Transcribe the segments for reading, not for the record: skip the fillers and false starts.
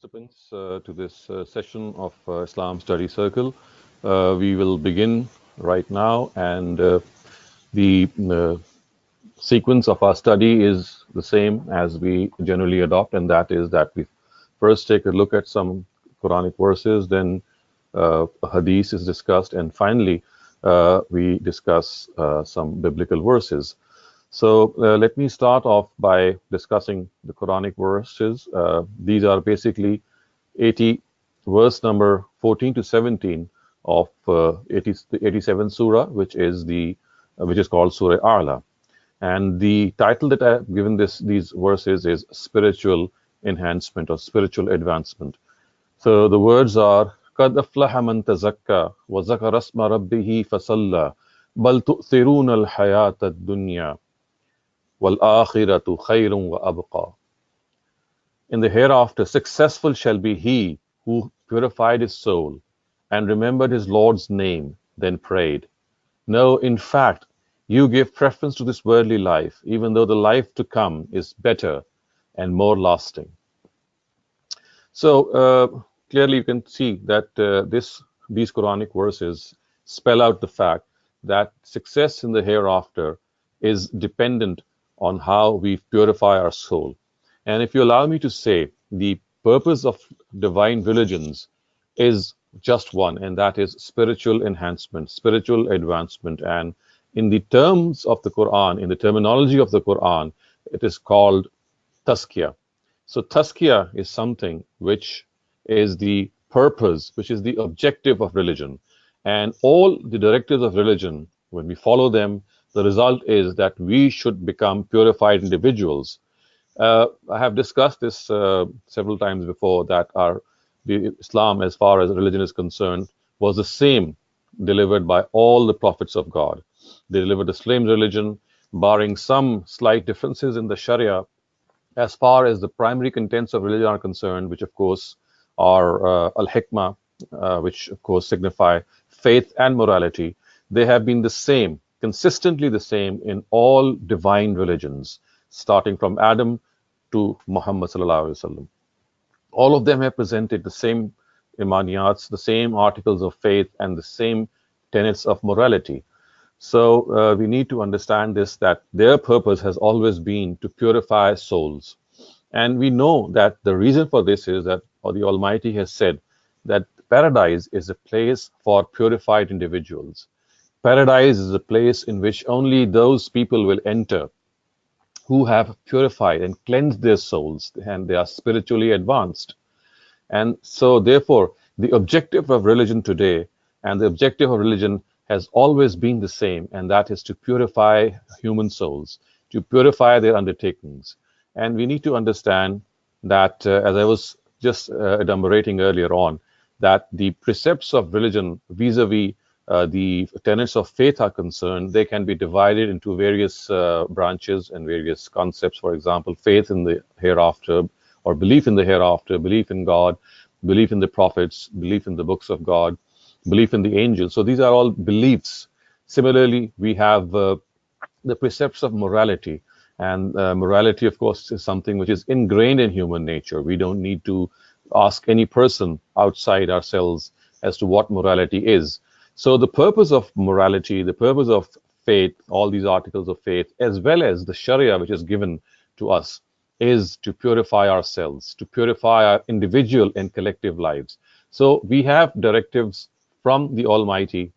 participants to this session of Islam Study Circle. We will begin right now, and the sequence of our study is the same as we generally adopt, and that is that we first take a look at some Quranic verses, then a hadith is discussed, and finally we discuss some biblical verses. So let me start off by discussing the Quranic verses. These are basically 80, verse number 14 to 17 of 87th surah, which is called Surah A'la. And the title that I've given these verses is spiritual enhancement or spiritual advancement. So the words are قد أفلح من تزكى وذكر اسم ربه فصلى بل تؤثرون الحياة الدنيا وَالْآخِرَةُ خَيْرٌ وَأَبْقَى. In the hereafter, successful shall be he who purified his soul and remembered his Lord's name, then prayed. No, in fact, you give preference to this worldly life, even though the life to come is better and more lasting. So clearly you can see that these Quranic verses spell out the fact that success in the hereafter is dependent on how we purify our soul. And if you allow me to say, the purpose of divine religions is just one, and that is spiritual enhancement, spiritual advancement. And in the terms of the Quran, in the terminology of the Quran, it is called tazkiyah. So tazkiyah is something which is the purpose, which is the objective of religion. And all the directives of religion, when we follow them, the result is that we should become purified individuals. I have discussed this several times before, that the Islam, as far as religion is concerned, was the same delivered by all the prophets of God. They delivered the same religion, barring some slight differences in the Sharia, as far as the primary contents of religion are concerned, which of course are al-hikmah, which of course signify faith and morality. They have been the same, consistently the same in all divine religions, starting from Adam to Muhammad sallallahu alaihi wasallam. All of them have presented the same imaniyats, the same articles of faith, and the same tenets of morality. So we need to understand this, that their purpose has always been to purify souls. And we know that the reason for this is that the Almighty has said that paradise is a place for purified individuals. Paradise is a place in which only those people will enter who have purified and cleansed their souls, and they are spiritually advanced. And so therefore, the objective of religion today and the objective of religion has always been the same, and that is to purify human souls, to purify their undertakings. And we need to understand that, as I was just enumerating earlier on, that the precepts of religion vis-a-vis the tenets of faith are concerned, they can be divided into various branches and various concepts. For example, faith in the hereafter, or belief in the hereafter, belief in God, belief in the prophets, belief in the books of God, belief in the angels. So these are all beliefs. Similarly, we have the precepts of morality. And morality, of course, is something which is ingrained in human nature. We don't need to ask any person outside ourselves as to what morality is. So the purpose of morality, the purpose of faith, all these articles of faith, as well as the Sharia which is given to us, is to purify ourselves, to purify our individual and collective lives. So we have directives from the Almighty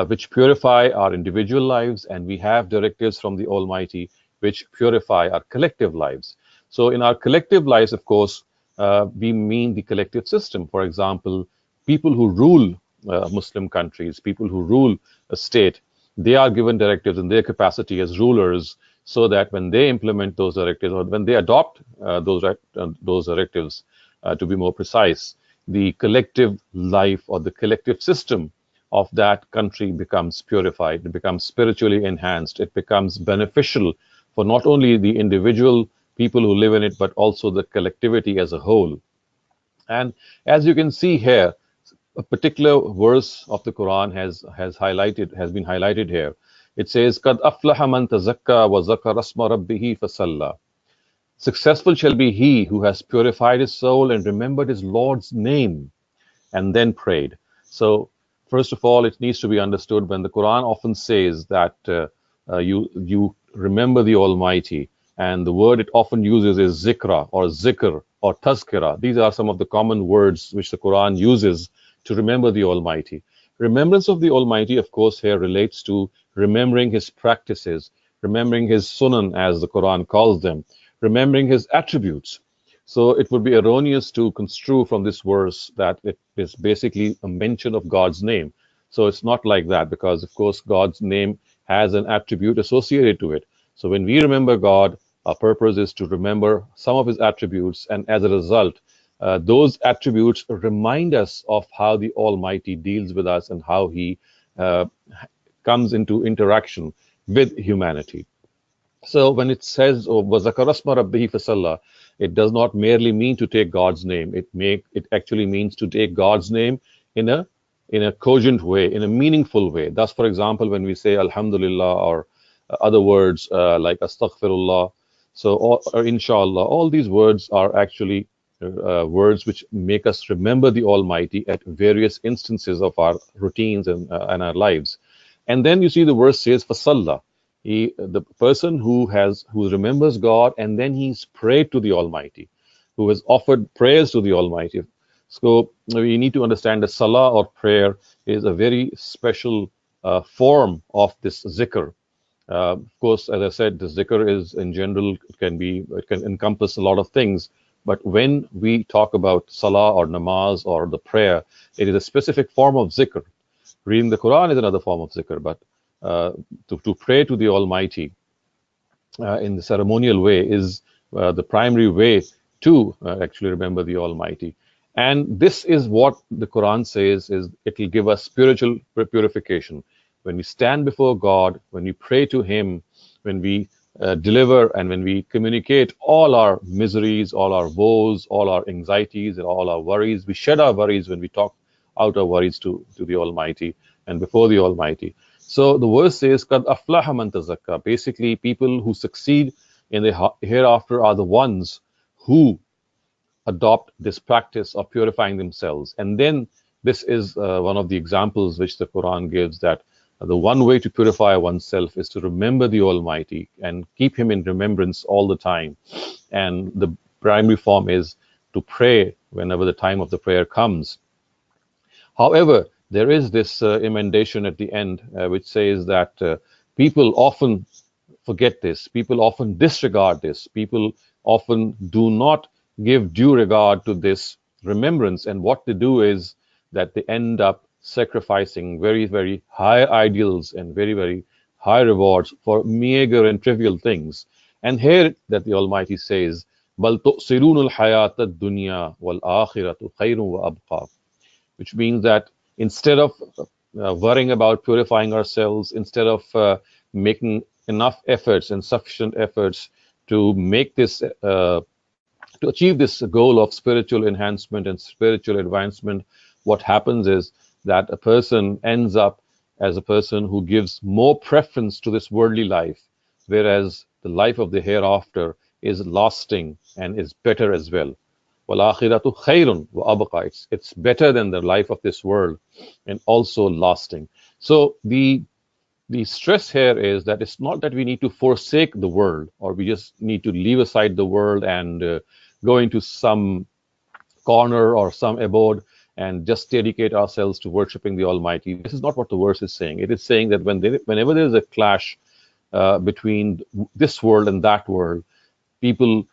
which purify our individual lives, and we have directives from the Almighty which purify our collective lives. So in our collective lives, of course, we mean the collective system. For example, people who rule Muslim countries, people who rule a state, they are given directives in their capacity as rulers, so that when they implement those directives, or when they adopt those directives, to be more precise, the collective life or the collective system of that country becomes purified, it becomes spiritually enhanced, it becomes beneficial for not only the individual people who live in it, but also the collectivity as a whole. And as you can see here, a particular verse of the Quran has been highlighted here. It says, "Qad aflaha man tazakka wa zakara asma rabbih fasalla." Successful shall be he who has purified his soul and remembered his Lord's name and then prayed. So, first of all, it needs to be understood when the Quran often says that you remember the Almighty, and the word it often uses is zikra or zikr or tazkira. These are some of the common words which the Quran uses to remember the Almighty. Remembrance of the Almighty, of course, here relates to remembering His practices, remembering His sunan, as the Quran calls them, remembering His attributes. So it would be erroneous to construe from this verse that it is basically a mention of God's name. So it's not like that, because, of course, God's name has an attribute associated to it. So when we remember God, our purpose is to remember some of His attributes, and as a result, those attributes remind us of how the Almighty deals with us and how He uh, comes into interaction with humanity. So when it says "Oh, وَذَكَرَ اسْمَ رَبِّهِ فَصَلَّى," it does not merely mean to take God's name. It actually means to take God's name in a cogent way, in a meaningful way. Thus, for example, when we say Alhamdulillah or other words like Astaghfirullah, so or Inshallah, all these words are actually words which make us remember the Almighty at various instances of our routines and our lives. And then you see the verse says "Fasalla." The person who remembers God and then he's prayed to the Almighty, who has offered prayers to the Almighty. So we need to understand that salah or prayer is a very special form of this zikr. Of course, as I said, the zikr is in general, it can encompass a lot of things. But when we talk about salah or namaz or the prayer, it is a specific form of zikr. Reading the Quran is another form of zikr, but uh, to pray to the Almighty in the ceremonial way is the primary way to actually remember the Almighty. And this is what the Quran says is it will give us spiritual purification. When we stand before God, when we pray to Him, when we deliver and when we communicate all our miseries, all our woes, all our anxieties, and all our worries, we shed our worries when we talk out our worries to the Almighty and before the Almighty. So the verse says, "Kad aflaha man tazakka." Basically, people who succeed in the hereafter are the ones who adopt this practice of purifying themselves. And then this is one of the examples which the Quran gives, that the one way to purify oneself is to remember the Almighty and keep Him in remembrance all the time. And the primary form is to pray whenever the time of the prayer comes. However, there is this emendation at the end which says that people often forget this, people often disregard this, people often do not give due regard to this remembrance. And what they do is that they end up sacrificing very, very high ideals and very, very high rewards for meager and trivial things. And here that the Almighty says, بَلْ تُؤْصِرُونَ الْحَيَاةَ الدُّنْيَا وَالْآخِرَةُ خَيْرٌ وَأَبْقَى, which means that instead of worrying about purifying ourselves, instead of making enough efforts and sufficient efforts to make this, to achieve this goal of spiritual enhancement and spiritual advancement, what happens is that a person ends up as a person who gives more preference to this worldly life, whereas the life of the hereafter is lasting and is better as well. وَالْآخِرَةُ خَيْرٌ وَأَبْقَى. It's better than the life of this world and also lasting. So the stress here is that it's not that we need to forsake the world, or we just need to leave aside the world and go into some corner or some abode and just dedicate ourselves to worshiping the Almighty. This is not what the verse is saying. It is saying that whenever there is a clash between this world and that world, people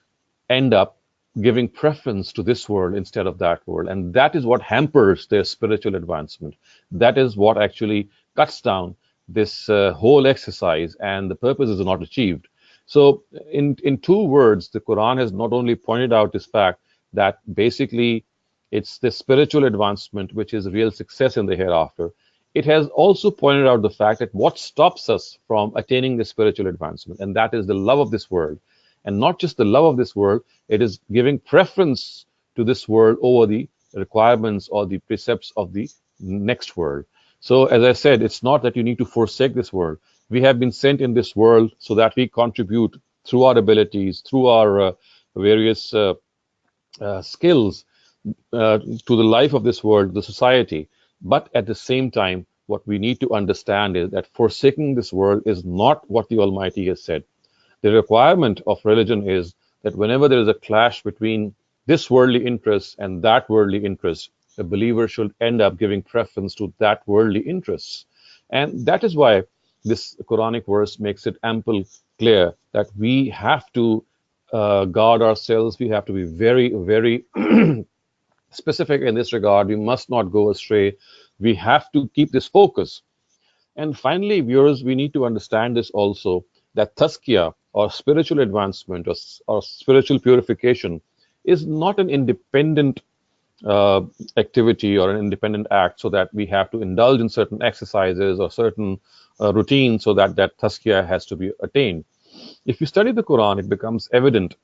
end up giving preference to this world instead of that world. And that is what hampers their spiritual advancement. That is what actually cuts down this whole exercise, and the purpose is not achieved. So, in two words, the Quran has not only pointed out this fact that basically it's the spiritual advancement which is real success in the hereafter. It has also pointed out the fact that what stops us from attaining the spiritual advancement, and that is the love of this world. And not just the love of this world, it is giving preference to this world over the requirements or the precepts of the next world. So, as I said, it's not that you need to forsake this world. We have been sent in this world so that we contribute through our abilities, through our various skills to the life of this world, the society. But at the same time, what we need to understand is that forsaking this world is not what the Almighty has said. The requirement of religion is that whenever there is a clash between this worldly interest and that worldly interest, a believer should end up giving preference to that worldly interests. And that is why this Quranic verse makes it ample clear that we have to guard ourselves. We have to be very, very specific in this regard. We must not go astray. We have to keep this focus. And finally, viewers, we need to understand this also, that tazkiyah or spiritual advancement or spiritual purification is not an independent uh, activity or an independent act, so that we have to indulge in certain exercises or certain routines so that that tazkiyah has to be attained. If you study the Quran, it becomes evident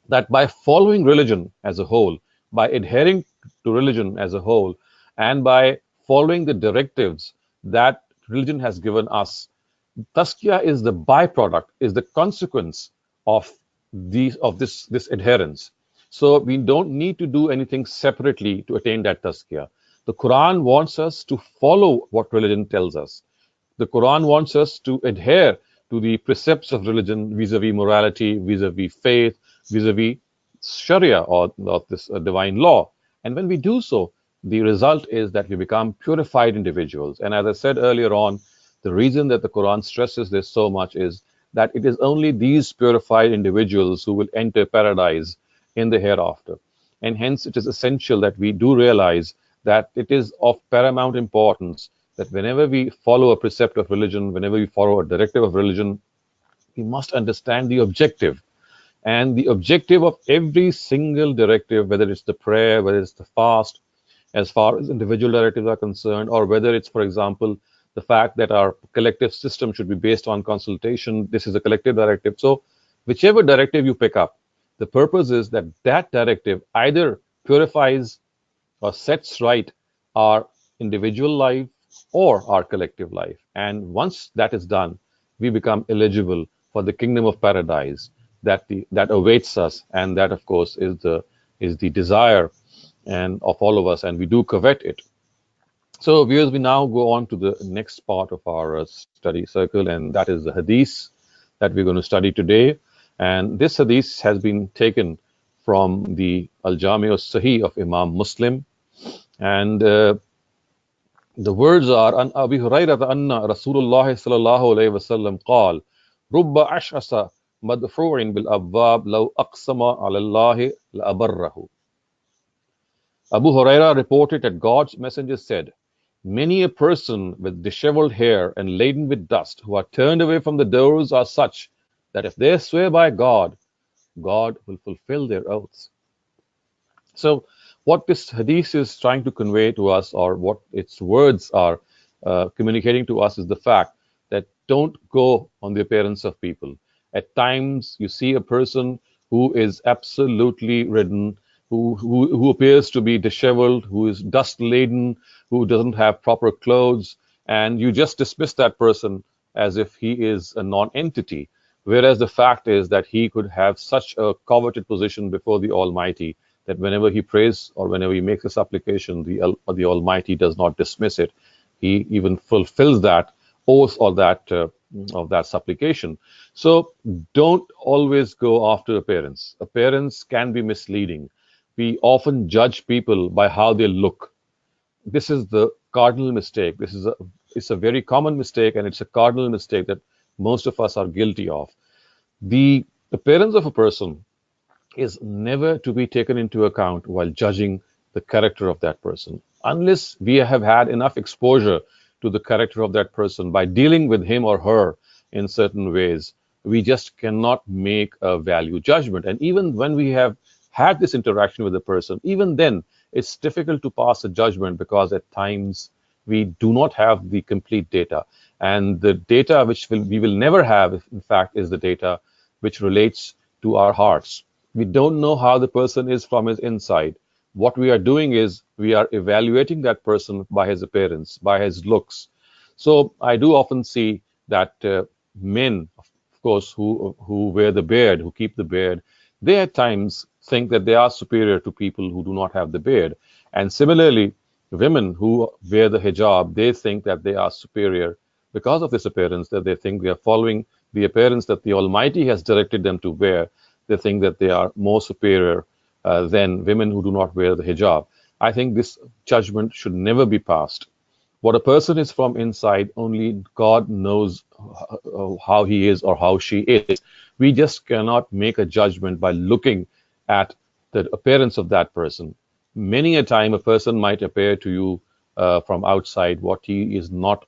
that by following religion as a whole, by adhering to religion as a whole, and by following the directives that religion has given us, Tazkiyah is the byproduct, is the consequence of this adherence. So we don't need to do anything separately to attain that tazkiyah. The Quran wants us to follow what religion tells us. The Quran wants us to adhere to the precepts of religion vis-a-vis morality, vis-a-vis faith, vis-a-vis Sharia or this divine law. And when we do so, the result is that we become purified individuals. And as I said earlier on, the reason that the Quran stresses this so much is that it is only these purified individuals who will enter paradise in the hereafter. And hence, it is essential that we do realize that it is of paramount importance that whenever we follow a precept of religion, whenever we follow a directive of religion, we must understand the objective. And the objective of every single directive, whether it's the prayer, whether it's the fast, as far as individual directives are concerned, or whether it's, for example, the fact that our collective system should be based on consultation, this is a collective directive. So, whichever directive you pick up, the purpose is that that directive either purifies or sets right our individual life or our collective life. And once that is done, we become eligible for the kingdom of paradise that awaits us, and that, of course, is the desire and of all of us, and we do covet it. So, viewers, we now go on to the next part of our study circle, and that is the hadith that we're going to study today. And this hadith has been taken from the Al-Jami al-Sahih of Imam Muslim. And the words are, An Abi Hurairah anna Rasulullah sallallahu alayhi wa sallam قال رب أشعث مدفوع بالأبواب لو أقسم على الله لأبره. Abu Huraira reported that God's messenger said, many a person with disheveled hair and laden with dust who are turned away from the doors are such that if they swear by God, God will fulfill their oaths. So, what this hadith is trying to convey to us, or what its words are communicating to us, is the fact that don't go on the appearance of people. At times, you see a person who is absolutely ridden, who appears to be disheveled, who is dust laden, who doesn't have proper clothes, and you just dismiss that person as if he is a non-entity. Whereas the fact is that he could have such a coveted position before the Almighty that whenever he prays or whenever he makes a supplication, the Almighty does not dismiss it. He even fulfills that oath or that of that supplication. So don't always go after appearance. Appearance can be misleading. We often judge people by how they look. This is the cardinal mistake. It's a very common mistake, and it's a cardinal mistake that most of us are guilty of. The appearance of a person is never to be taken into account while judging the character of that person, unless we have had enough exposure to the character of that person by dealing with him or her in certain ways. We just cannot make a value judgment. And even when we have had this interaction with the person, even then it's difficult to pass a judgment, because at times we do not have the complete data. And the data which we will never have, in fact, is the data which relates to our hearts. We don't know how the person is from his inside. What we are doing is we are evaluating that person by his appearance, by his looks. So I do often see that men, of course, who wear the beard, who keep the beard, they at times think that they are superior to people who do not have the beard. And similarly, women who wear the hijab, they think that they are superior because of this appearance, that they think they are following the appearance that the Almighty has directed them to wear. They think that they are more superior than women who do not wear the hijab. I think this judgment should never be passed. What a person is from inside, only God knows how he is or how she is. We just cannot make a judgment by looking at the appearance of that person. Many a time, a person might appear to you from outside what he is not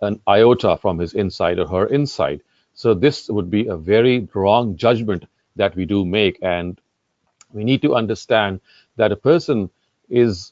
an iota from his inside or her inside. So, this would be a very wrong judgment that we do make. And we need to understand that a person is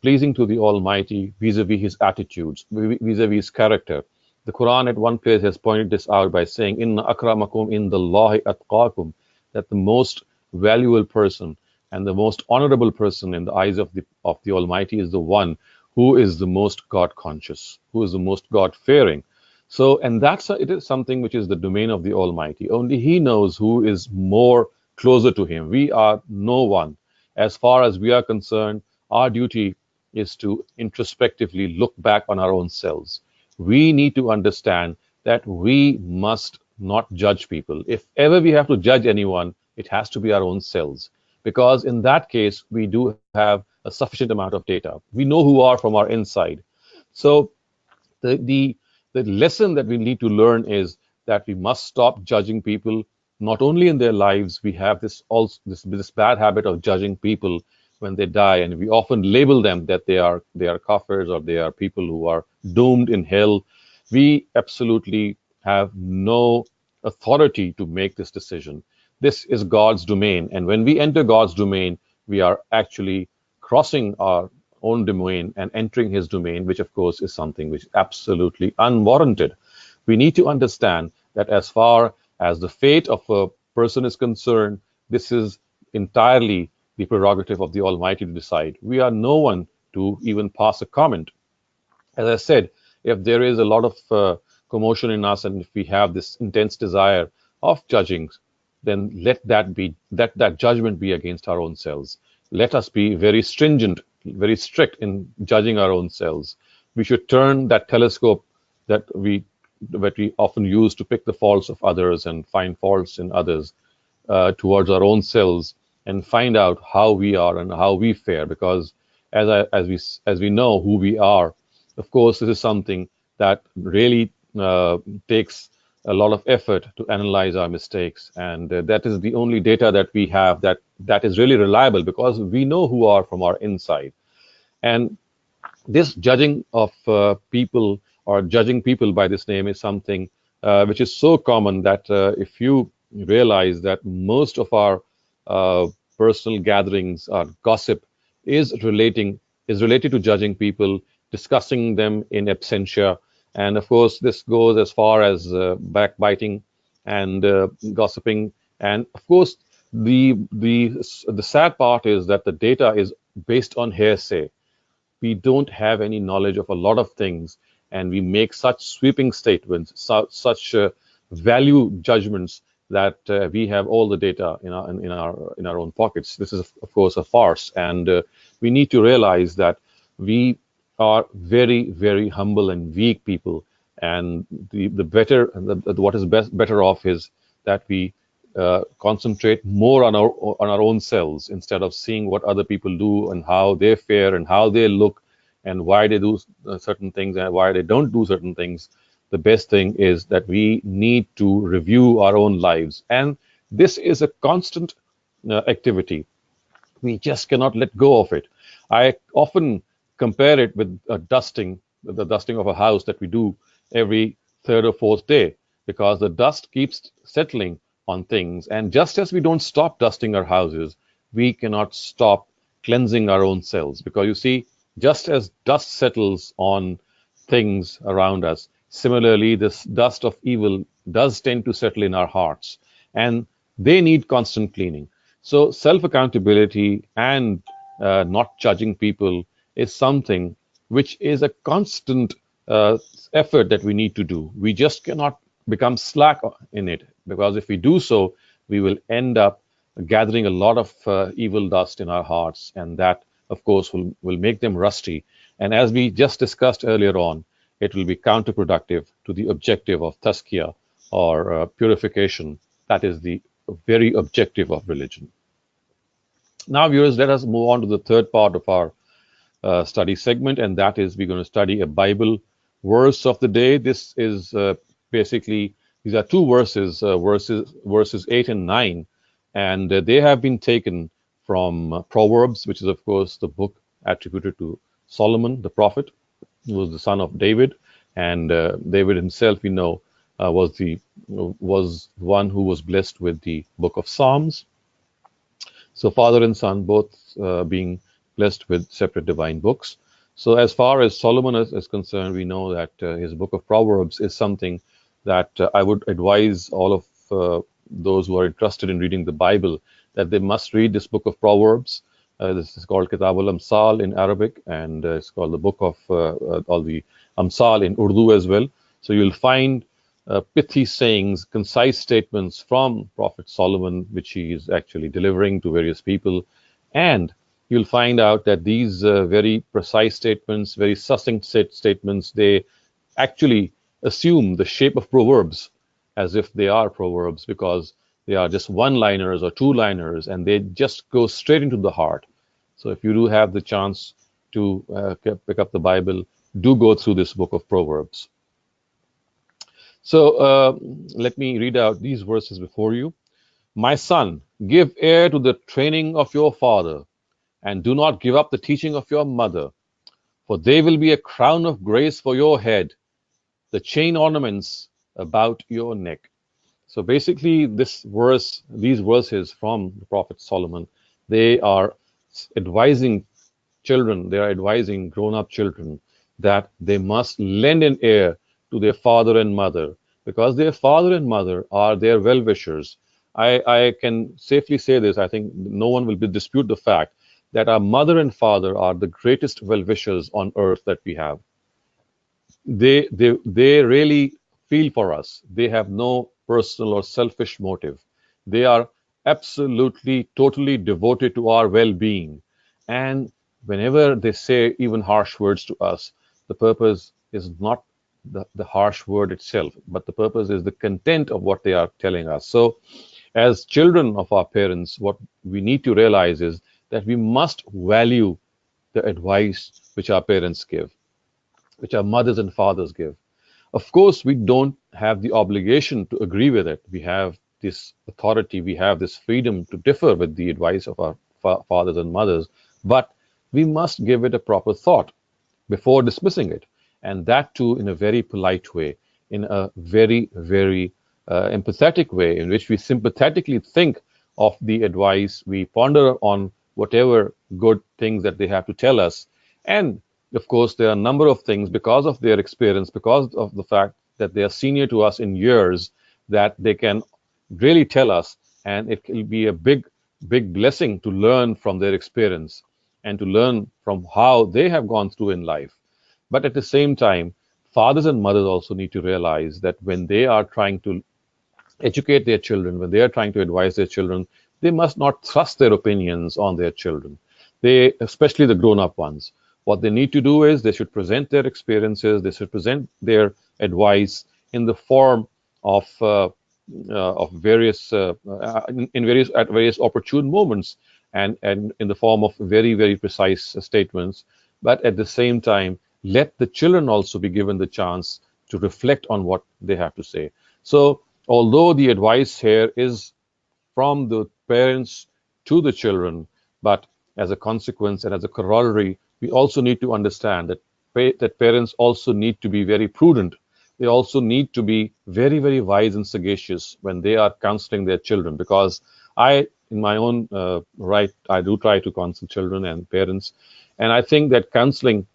pleasing to the Almighty vis-a-vis his attitudes, vis-a-vis his character. The Quran at one place has pointed this out by saying, "Inna akramakum indallahi atqakum," that the most valuable person and the most honorable person in the eyes of the Almighty is the one who is the most God conscious, who is the most God fearing. So, and it is something which is the domain of the Almighty. Only He knows who is more closer to Him. We are no one. As far as we are concerned, our duty is to introspectively look back on our own selves. We need to understand that we must not judge people. If ever we have to judge anyone, it has to be our own selves. Because in that case, we do have a sufficient amount of data. We know who are from our inside. So the, the the lesson that we need to learn is that we must stop judging people not only in their lives. We have this bad habit of judging people when they die, and we often label them that they are kafirs, or they are people who are doomed in hell. We absolutely have no authority to make this decision. This is God's domain, and when we enter God's domain, we are actually crossing our own domain and entering his domain, which of course is something which is absolutely unwarranted. We need to understand that as far as the fate of a person is concerned, this is entirely the prerogative of the Almighty to decide. We are no one to even pass a comment. As I said, if there is a lot of commotion in us, and if we have this intense desire of judging, then let that judgment be against our own selves. Let us be very stringent, very strict in judging our own selves. We should turn that telescope that we often use to pick the faults of others and find faults in others towards our own selves, and find out how we are and how we fare. Because as we know who we are, of course, this is something that really takes a lot of effort to analyze our mistakes, and that is the only data that we have that is really reliable, because we know who are from our inside. And this judging of people, or judging people by this name, is something which is so common that if you realize that most of our uh, personal gatherings, our gossip, is related to judging people, discussing them in absentia. And of course, this goes as far as backbiting and gossiping. And of course, the sad part is that the data is based on hearsay. We don't have any knowledge of a lot of things, and we make such sweeping statements, such value judgments, that we have all the data in our own pockets. This is, of course, a farce, and we need to realize that we are very, very humble and weak people, and the better, what is better off is that we concentrate more on our own selves, instead of seeing what other people do and how they fare and how they look and why they do certain things and why they don't do certain things. The best thing is that we need to review our own lives, and this is a constant activity. We just cannot let go of it. I often compare it with the dusting of a house that we do every third or fourth day, because the dust keeps settling on things. And just as we don't stop dusting our houses, we cannot stop cleansing our own selves. Because you see, just as dust settles on things around us, similarly, this dust of evil does tend to settle in our hearts, and they need constant cleaning. So, self accountability and not judging people is something which is a constant uh, effort that we need to do. We just cannot become slack in it. Because if we do so, we will end up gathering a lot of evil dust in our hearts, and that, of course, will make them rusty. And as we just discussed earlier on, it will be counterproductive to the objective of tazkiyah, or purification. That is the very objective of religion. Now, viewers, let us move on to the third part of our study segment, and that is we're going to study a Bible verse of the day. This is basically, these are two verses, verses 8 and 9, and they have been taken from Proverbs, which is, of course, the book attributed to Solomon, the prophet, who was the son of David, and David himself, we know, was one who was blessed with the book of Psalms. So father and son both being blessed with separate divine books. So as far as Solomon is concerned, we know that his book of Proverbs is something that I would advise all of those who are interested in reading the Bible that they must read this book of Proverbs. This is called Kitab al-Amsal in Arabic, and it's called the book of all the Amsal in Urdu as well. So you'll find pithy sayings, concise statements from Prophet Solomon, which he is actually delivering to various people. And you'll find out that these very precise statements, very succinct statements, they actually assume the shape of proverbs as if they are proverbs, because they are just one-liners or two-liners, and they just go straight into the heart. So if you do have the chance to pick up the Bible, do go through this book of Proverbs. So let me read out these verses before you. My son, give ear to the training of your father, and do not give up the teaching of your mother, for they will be a crown of grace for your head, the chain ornaments about your neck. So basically, these verses from the Prophet Solomon, they are advising children, they are advising grown-up children that they must lend an ear to their father and mother, because their father and mother are their well-wishers. I can safely say this, I think no one will dispute the fact that our mother and father are the greatest well-wishers on earth that we have. They really feel for us. They have no personal or selfish motive. They are absolutely, totally devoted to our well-being. And whenever they say even harsh words to us, the purpose is not the harsh word itself, but the purpose is the content of what they are telling us. So, as children of our parents, what we need to realize is that we must value the advice which our parents give, which our mothers and fathers give. Of course, we don't have the obligation to agree with it. We have this authority, we have this freedom to differ with the advice of our fathers and mothers, but we must give it a proper thought before dismissing it. And that too in a very polite way, in a very, very empathetic way, in which we sympathetically think of the advice, we ponder on whatever good things that they have to tell us. And of course, there are a number of things because of their experience, because of the fact that they are senior to us in years, that they can really tell us, and it will be a big, big blessing to learn from their experience and to learn from how they have gone through in life. But at the same time, fathers and mothers also need to realize that when they are trying to educate their children, when they are trying to advise their children, they must not thrust their opinions on their children. They, especially the grown-up ones, what they need to do is they should present their experiences, they should present their advice in the form of various at various opportune moments, and in the form of very, very precise statements. But at the same time, let the children also be given the chance to reflect on what they have to say. So although the advice here is from the parents to the children, but as a consequence and as a corollary, we also need to understand that that parents also need to be very prudent. They also need to be very, very wise and sagacious when they are counseling their children. Because in my own right, I do try to counsel children and parents, and I think that counseling,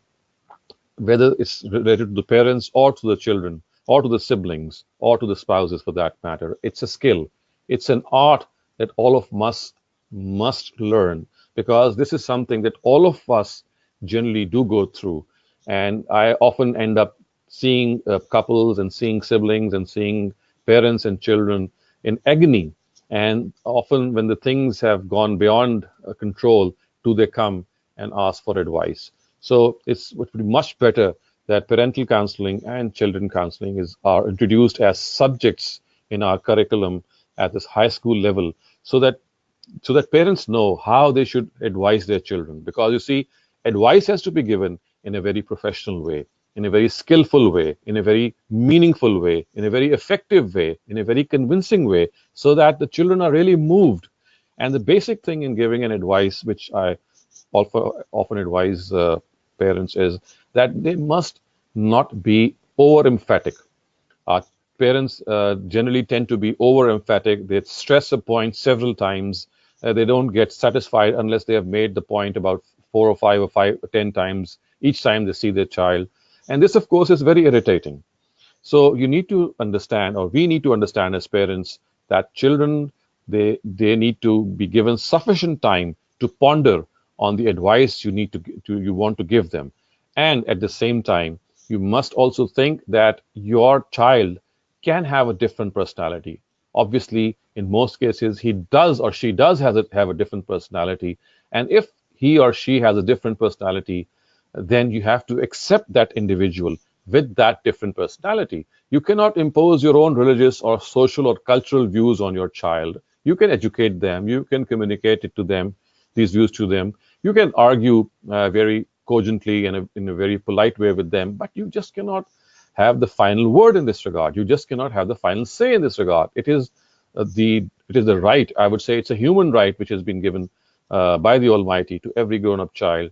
whether it's related to the parents or to the children or to the siblings or to the spouses for that matter, it's a skill. It's an art that all of us must learn, because this is something that all of us generally do go through. And I often end up seeing couples and seeing siblings and seeing parents and children, in agony. And often, when the things have gone beyond control, do they come and ask for advice? So it would be much better that parental counseling and children counseling are introduced as subjects in our curriculum at this high school level, so that parents know how they should advise their children. Because you see, advice has to be given in a very professional way, in a very skillful way, in a very meaningful way, in a very effective way, in a very convincing way, so that the children are really moved. And the basic thing in giving an advice, which I often advise parents, is that they must not be over emphatic. Our parents generally tend to be over emphatic. They stress a point several times. They don't get satisfied unless they have made the point about 4 or 5 or 10 times each time they see their child. And this, of course, is very irritating. So you need to understand, or we need to understand as parents, that children, they need to be given sufficient time to ponder on the advice you want to give them. And at the same time, you must also think that your child can have a different personality. Obviously, in most cases, he does or she does have a different personality. And if he or she has a different personality, then you have to accept that individual with that different personality. You cannot impose your own religious or social or cultural views on your child. You can educate them, you can communicate it to them, these views to them. You can argue very cogently and in a very polite way with them, but you just cannot have the final word in this regard. You just cannot have the final say in this regard. It is the right, I would say, it's a human right which has been given by the Almighty to every grown-up child,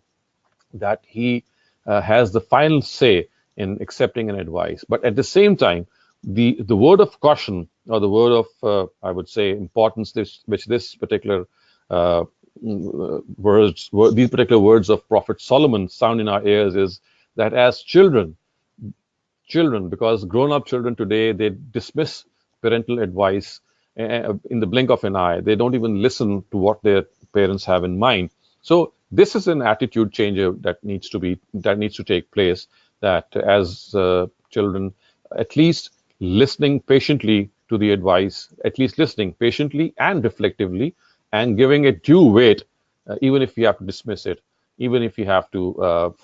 that he has the final say in accepting an advice. But at the same time, the word of caution, or the word of I would say importance, which this particular uh, these particular words of Prophet Solomon sound in our ears, is that as children, because grown-up children today, they dismiss parental advice in the blink of an eye. They don't even listen to what their parents have in mind. So this is an attitude changer that needs to take place. That as children, at least listening patiently to the advice, at least listening patiently and reflectively, and giving it due weight, even if you have to dismiss it, even if you have to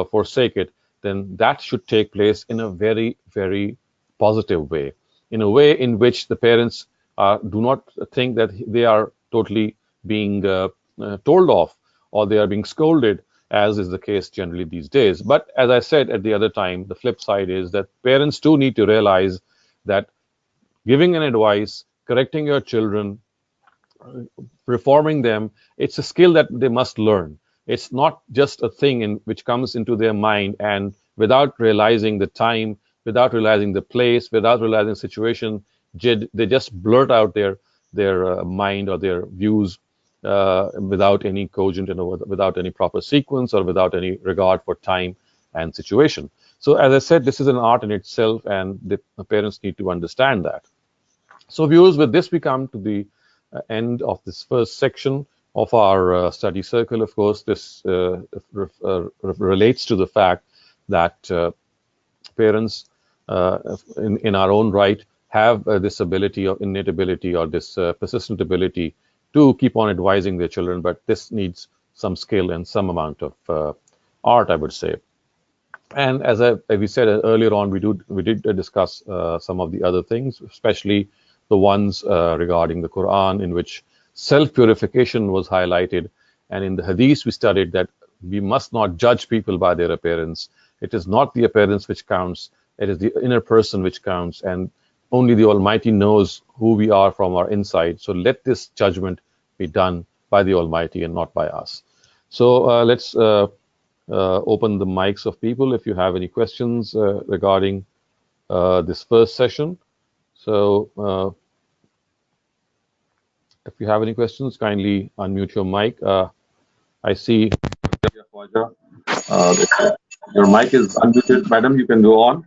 forsake it, then that should take place in a very, very positive way, in a way in which the parents do not think that they are totally being told off, or they are being scolded, as is the case generally these days. But as I said at the other time, the flip side is that parents too need to realize that giving an advice, correcting your children, reforming them, it's a skill that they must learn. It's not just a thing which comes into their mind, and without realizing the time, without realizing the place, without realizing the situation, they just blurt out their mind or their views without any cogent and without any proper sequence, or without any regard for time and situation. So, as I said, this is an art in itself, and the parents need to understand that. So, viewers, with this, we come to the end of this first section of our study circle. Of course, this relates to the fact that parents, in our own right, have this ability, or innate ability, or this persistent ability to keep on advising their children, but this needs some skill and some amount of art, I would say. And as we said earlier on, we did discuss some of the other things, especially the ones regarding the Quran, in which self-purification was highlighted. And in the Hadith, we studied that we must not judge people by their appearance. It is not the appearance which counts; it is the inner person which counts. And only the Almighty knows who we are from our inside. So let this judgment be done by the Almighty and not by us. So let's open the mics of people if you have any questions regarding this first session. So if you have any questions, kindly unmute your mic. I see your mic is unmuted, madam. You can go on.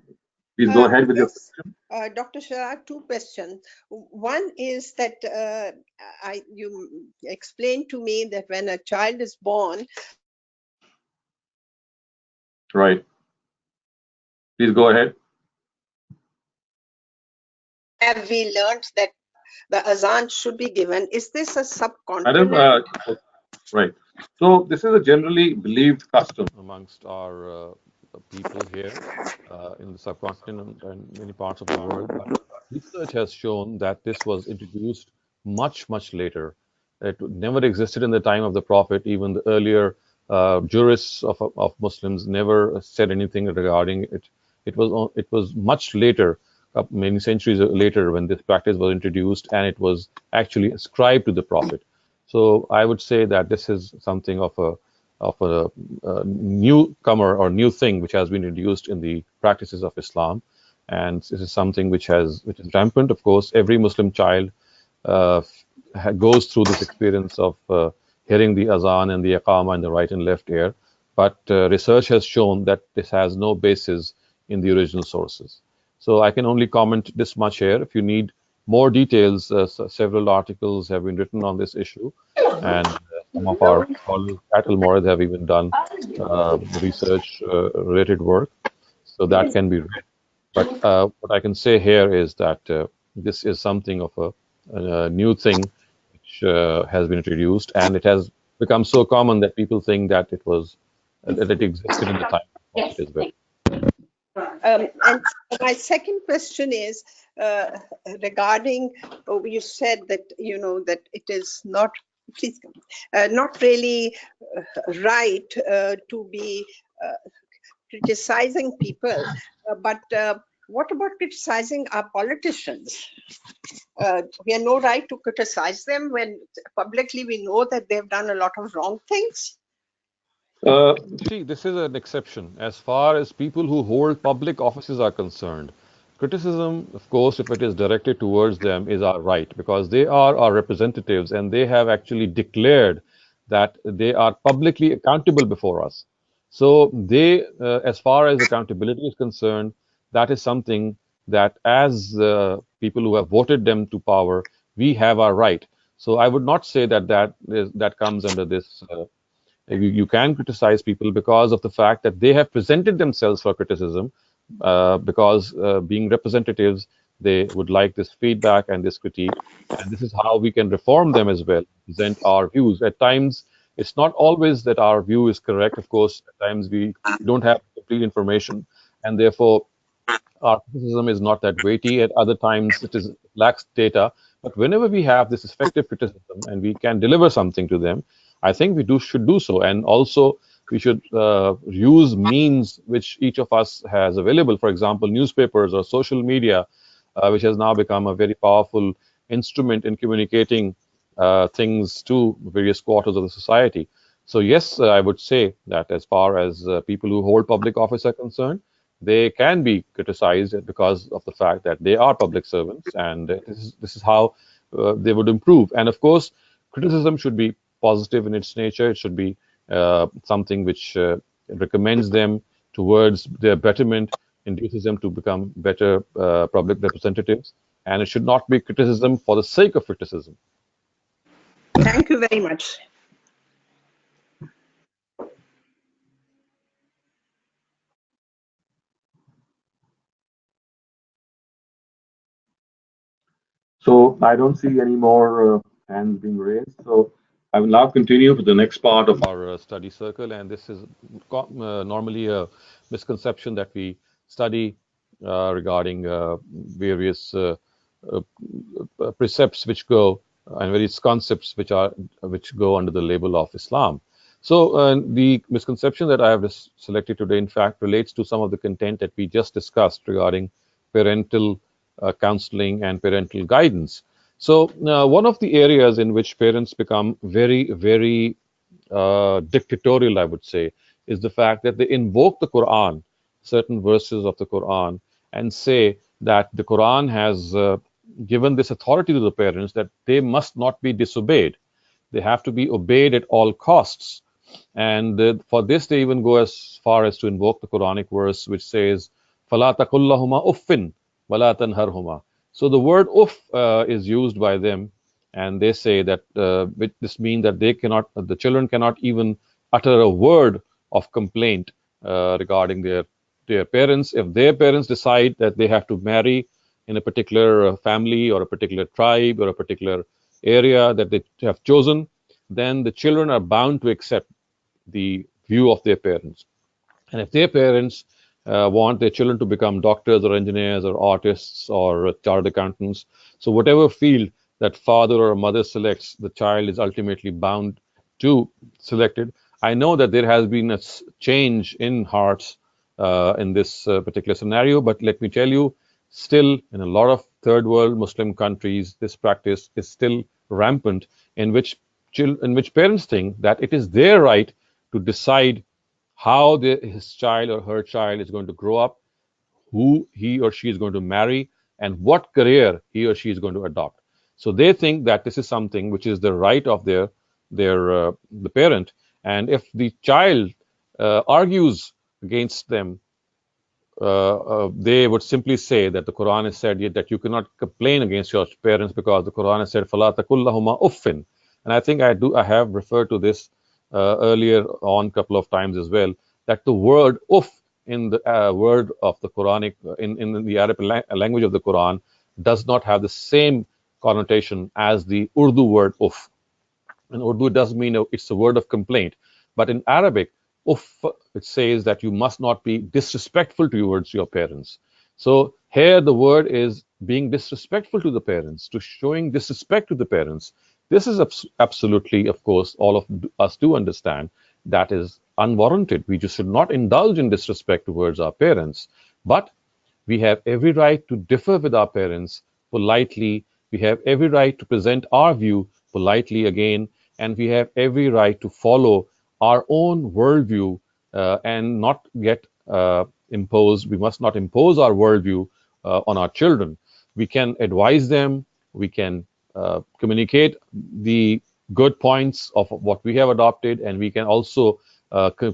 Please go ahead with your question. Dr. Shehzad, two questions. One is that you explained to me that when a child is born, Right. Please go ahead. have we learned that the azan should be given. Is this a Madam, subcontinent? right. So this is a generally believed custom amongst our people here in the subcontinent and many parts of the world. But research has shown that this was introduced much, much later. It never existed in the time of the Prophet. Even the earlier jurists of Muslims never said anything regarding it. It was much later, many centuries later, when this practice was introduced, and it was actually ascribed to the Prophet. So I would say that this is something of a newcomer or new thing which has been introduced in the practices of Islam, and this is something which is rampant. Of course, every Muslim child uh, goes through this experience of hearing the azan and the iqama in the right and left ear. But research has shown that this has no basis in the original sources. So I can only comment this much here. If you need more details, several articles have been written on this issue, and some of our scholars at Al-Mawrid have even done research related work, so that can be read. But what I can say here is that this is something of a new thing which has been introduced, and it has become so common that people think that that it existed in the time of the Prophet as well. And my second question is regarding, you said that, that it is not, please come, not really right to be criticizing people, but what about criticizing our politicians? We have no right to criticize them when publicly we know that they've done a lot of wrong things. See, this is an exception as far as people who hold public offices are concerned. Criticism, of course, if it is directed towards them, is our right because they are our representatives and they have actually declared that they are publicly accountable before us. So, as far as accountability is concerned, that is something that, as people who have voted them to power, we have our right. So, I would not say that comes under this. You can criticize people because of the fact that they have presented themselves for criticism, because being representatives, they would like this feedback and this critique. And this is how we can reform them as well, present our views. At times, it's not always that our view is correct. Of course, at times we don't have complete information, and therefore our criticism is not that weighty. At other times, it lacks data. But whenever we have this effective criticism and we can deliver something to them, I think we should do so. And also, we should use means which each of us has available. For example, newspapers or social media, which has now become a very powerful instrument in communicating things to various quarters of the society. So yes, I would say that as far as people who hold public office are concerned, they can be criticized because of the fact that they are public servants, and this is how they would improve. And of course, criticism should be positive in its nature. It should be something which recommends them towards their betterment, induces them to become better public representatives, and it should not be criticism for the sake of criticism. Thank you very much. So I don't see any more hands being raised. So I will now continue with the next part of our study circle, and this is normally a misconception that we study regarding various uh, precepts which go and various concepts which go under the label of Islam. So the misconception that I have selected today, in fact, relates to some of the content that we just discussed regarding parental counseling and parental guidance. So one of the areas in which parents become very, very dictatorial, I would say, is the fact that they invoke the Quran, certain verses of the Quran, and say that the Quran has given this authority to the parents that they must not be disobeyed. They have to be obeyed at all costs. And for this, they even go as far as to invoke the Quranic verse which says, فَلَا تَقُلْ لَهُمَا أُفٍّ وَلَا تَنْهَرْهُمَا. So the word uff is used by them, and they say that this means that the children cannot even utter a word of complaint regarding their parents. If their parents decide that they have to marry in a particular family or a particular tribe or a particular area that they have chosen, then the children are bound to accept the view of their parents. And if their parents want their children to become doctors or engineers or artists or chartered accountants, so whatever field that father or mother selects, the child is ultimately bound to select it. I know that there has been a change in hearts in this particular scenario, but let me tell you, still in a lot of third world Muslim countries, this practice is still rampant, in which parents think that it is their right to decide how his child or her child is going to grow up, who he or she is going to marry, and what career he or she is going to adopt. So they think that this is something which is the right of the parent, and if the child argues against them, they would simply say that the Quran has said that you cannot complain against your parents because the Quran has said "Fala takullahuma uffin," and I think I have referred to this earlier on a couple of times as well, that the word "uff" in the word of the Quranic in the Arabic language of the Quran does not have the same connotation as the Urdu word "uff." In Urdu, it does mean it's a word of complaint. But in Arabic, uff, it says that you must not be disrespectful towards your parents. So here the word is being disrespectful to the parents, to showing disrespect to the parents. This is absolutely, of course, all of us do understand that is unwarranted. We just should not indulge in disrespect towards our parents. But we have every right to differ with our parents politely. We have every right to present our view politely again. And we have every right to follow our own worldview and not get imposed. We must not impose our worldview on our children. We can advise them, we can communicate the good points of what we have adopted, and we can also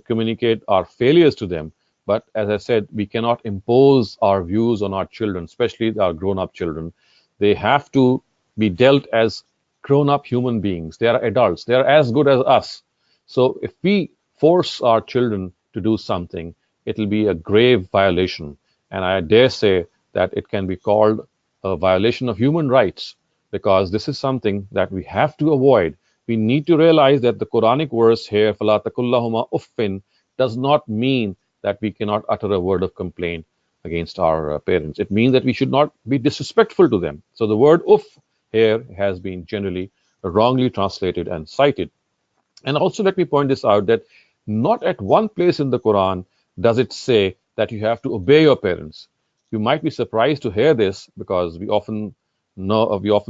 communicate our failures to them. But as I said, we cannot impose our views on our children, especially our grown up children. They have to be dealt as grown up human beings. They are adults, they are as good as us. So if we force our children to do something, it will be a grave violation. And I dare say that it can be called a violation of human rights, because this is something that we have to avoid. We need to realize that the Quranic verse here, فَلَا تَقُلْ uffin, does not mean that we cannot utter a word of complaint against our parents. It means that we should not be disrespectful to them. So the word uff here has been generally wrongly translated and cited. And also, let me point this out, that not at one place in the Quran does it say that you have to obey your parents. You might be surprised to hear this, because we often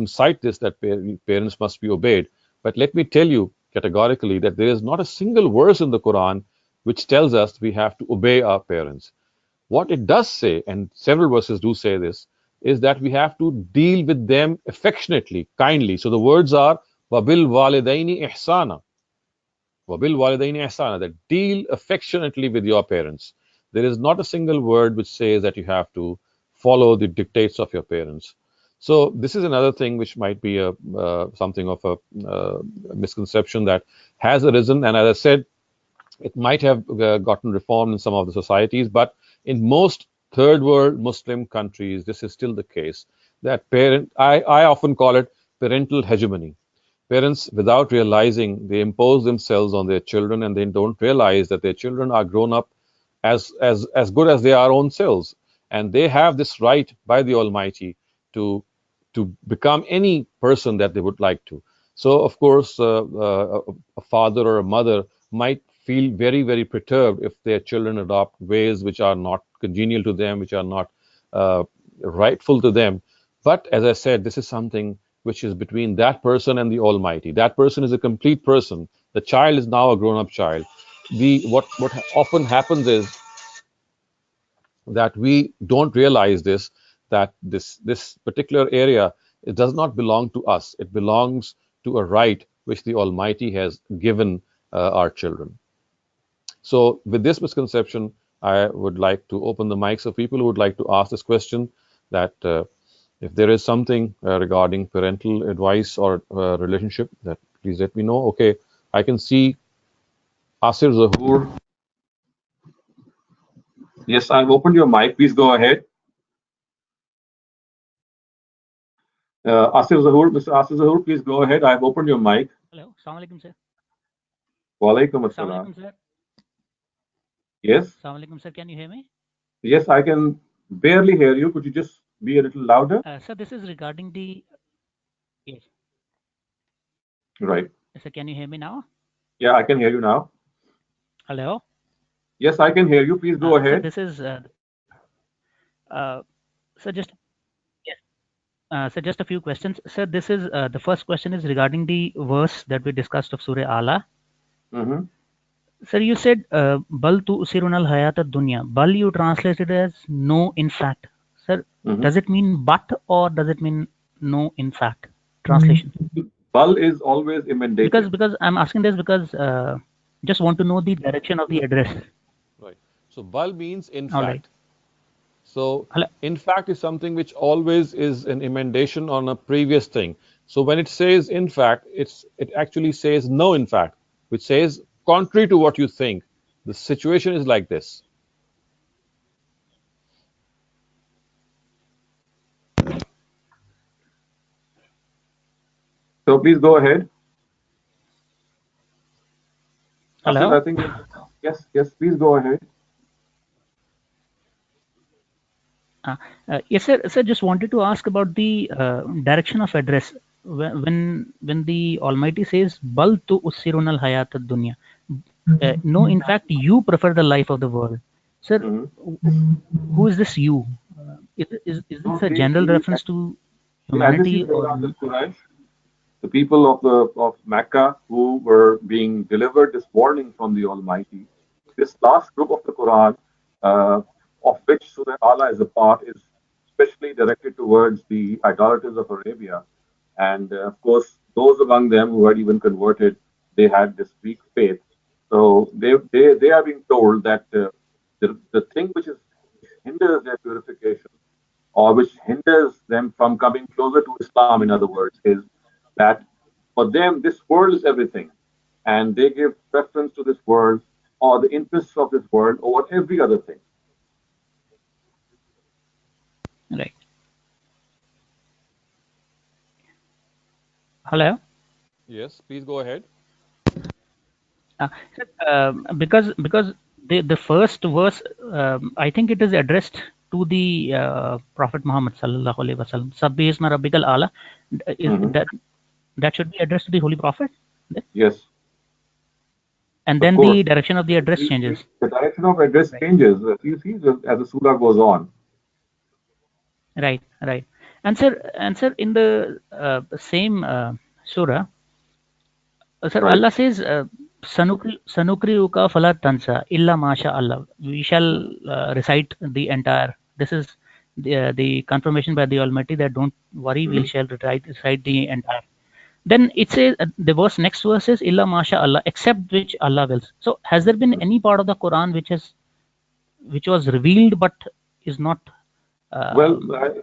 cite this, that parents must be obeyed. But let me tell you categorically that there is not a single verse in the Quran which tells us we have to obey our parents. What it does say, and several verses do say this, is that we have to deal with them affectionately, kindly. So the words are wabil walidaini ihsana. Wabil walidaini ihsana, that deal affectionately with your parents. There is not a single word which says that you have to follow the dictates of your parents. So this is another thing which might be a something of a misconception that has arisen. And as I said, it might have gotten reformed in some of the societies, but in most third world Muslim countries, this is still the case. That I often call it parental hegemony. Parents, without realizing, they impose themselves on their children, and they don't realize that their children are grown up as good as their own selves, and they have this right by the Almighty to become any person that they would like to. So, of course, a father or a mother might feel very, very perturbed if their children adopt ways which are not congenial to them, which are not uh, rightful to them. But as I said, this is something which is between that person and the Almighty. That person is a complete person. The child is now a grown-up child. The what often happens is that we don't realize this, that this particular area, it does not belong to us. It belongs to a right which the Almighty has given our children. So with this misconception, I would like to open the mics of people who would like to ask this question, that if there is something regarding parental advice or relationship, that please let me know. Okay, I can see Asir Zahur. Yes, I've opened your mic. Please go ahead. Asif Zahur, Mr. Asif Zahur, please go ahead. I've opened your mic. Hello, Assalamu alaikum, sir. Walaikum Assalamu assalam. alaikum, sir. Yes, Assalamu alaikum, sir. Can you hear me? yes, I can barely hear you. Could you just be a little louder? Sir, this is regarding the. Yes. Right. Sir, can you hear me now? Yeah, I can hear you now. Hello. Yes, I can hear you. Please go Sir, ahead. this is. Sir, just. Yes. Sir, just a few questions. Sir, this is the first question is regarding the verse that we discussed of Surah Ala. Mm-hmm. Sir, you said Bal tu usirun al hayat dunya. Bal you translated as no, in fact. Sir, Mm-hmm. does it mean but or does it mean no, in fact? Translation. Bal is always emendative. Because I'm asking this because just want to know the direction of the address. Right. So bal means in All right. fact. So Hello. in fact is something which always is an emendation on a previous thing. So when it says in fact, it actually says no in fact, which says contrary to what you think. The situation is like this. So please go ahead. Asif, Hello. I think yes, yes, please go ahead. Yes, sir. Sir, just wanted to ask about the direction of address. When the Almighty says "Bal tu usirun al hayat dunya," no, in fact, you prefer the life of the world, sir. Mhm. Who is this you? Is So this a general reference to and this is humanity or? Shehzad Quraysh, the people of Mecca who were being delivered this warning from the Almighty. This last group of the Quran, uh, of which Surah Allah is a part, is especially directed towards the idolaters of Arabia. And of course, those among them who had even converted, they had this weak faith. So they are being told that the thing which hinders their purification or which hinders them from coming closer to Islam, in other words, is that for them this world is everything, and they give preference to this world or the interests of this world over every other thing. Right. Hello. Yes, please go ahead. Sir, because the first verse, I think it is addressed to the Prophet Muhammad sallallahu alaihi wasallam. Sabbi isma rabbikal ala. Is Mhm. that should be addressed to the Holy Prophet, Yes, and of then course. the direction of the address changes. The direction of address Right. changes. You see, as the surah goes on. Right. Right. And sir, in the same surah, sir, Right. Allah says, "Sanukri uka fala tansa illa masha Allah." We shall recite the entire. This is the confirmation by the Almighty that don't worry, we Mhm. shall recite the entire. Then it says the verse next verse is illa masha Allah, except which Allah wills. So has there been any part of the Quran which was revealed but is not Well,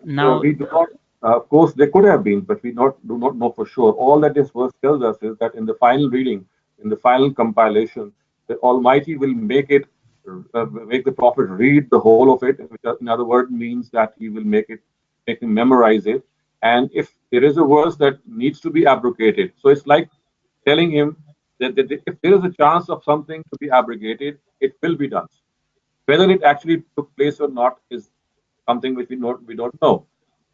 now? we do not. Of course, there could have been, but we do not know for sure. All that this verse tells us is that in the final reading, in the final compilation, the Almighty will make the Prophet read the whole of it, which in other words means that he will make him memorize it. And if there is a verse that needs to be abrogated, so it's like telling him that if there is a chance of something to be abrogated, it will be done. Whether it actually took place or not is something which we don't know.